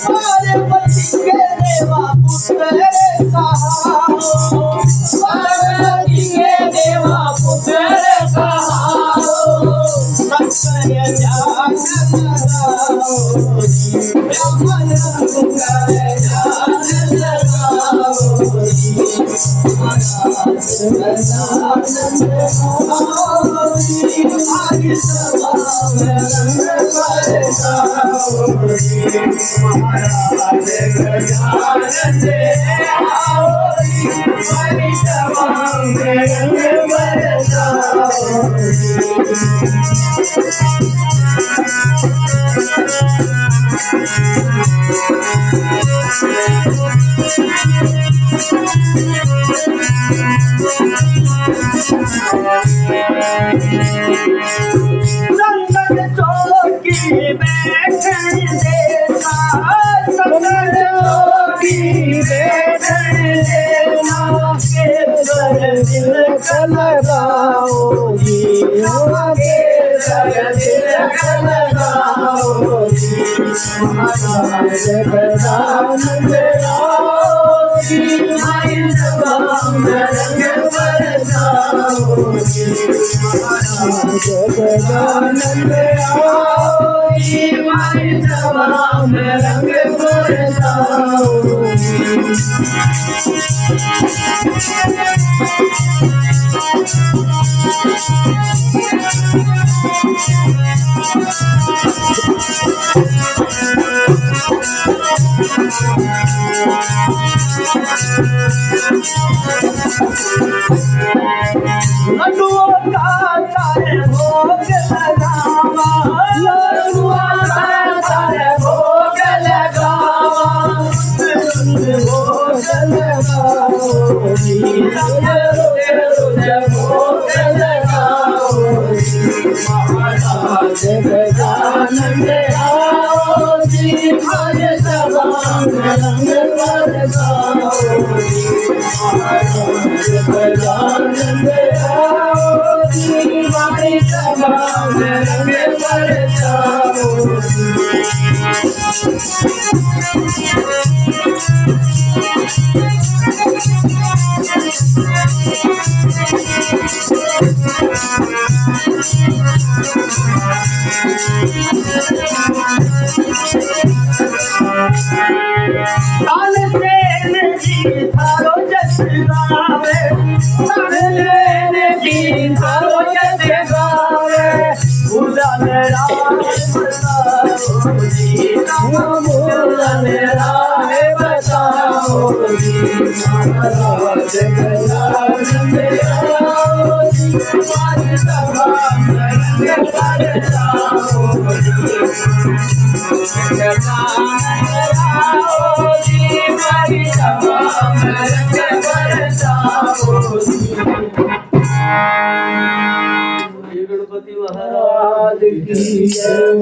पार्वती के देवा पुत्र कहाओ, पार्वती के देवा पुत्र कहाओ, शंकर जान लगाओ, ब्रह्मन कर जान लगाओ, आगे सभा में रंग महाराज गजानन आओ, हरि सभा में रंग बरसाओ। संगत चौकी बैठन देना, संगत चौकी बैठन देना, केसर तिलक लगाओगी, केसर तिलक लगाओगी, महाराज गजानन आओगी, हरि सभा में रंग बरसाओगी, महाराज गजानन आओगी, हरि सभा में रंग बरसाओगी। लड्डुओं का तारे भोग लगावा, लड्डुओं का तारे भोग लगावा, भोग लगाओगी, रोज भोग लगाओगी, महाराज गजानन आओगी, हरि सभा में रंग बरसाओगी, महाराज गजानन आओगी, हरि सभा में रंग बरसाओगी। तानसेन जी थारो जस गावे, तानसेन जी थारो जस गावे, भूलन राम बताओगी, भूलन राम बताओगी, महाराज गजानन आओगी, हरि सभा में रंग बरसाओगी, गजानन आओगी, हरि सभा में रंग बरसाओगी। गणपति महाराज की जय।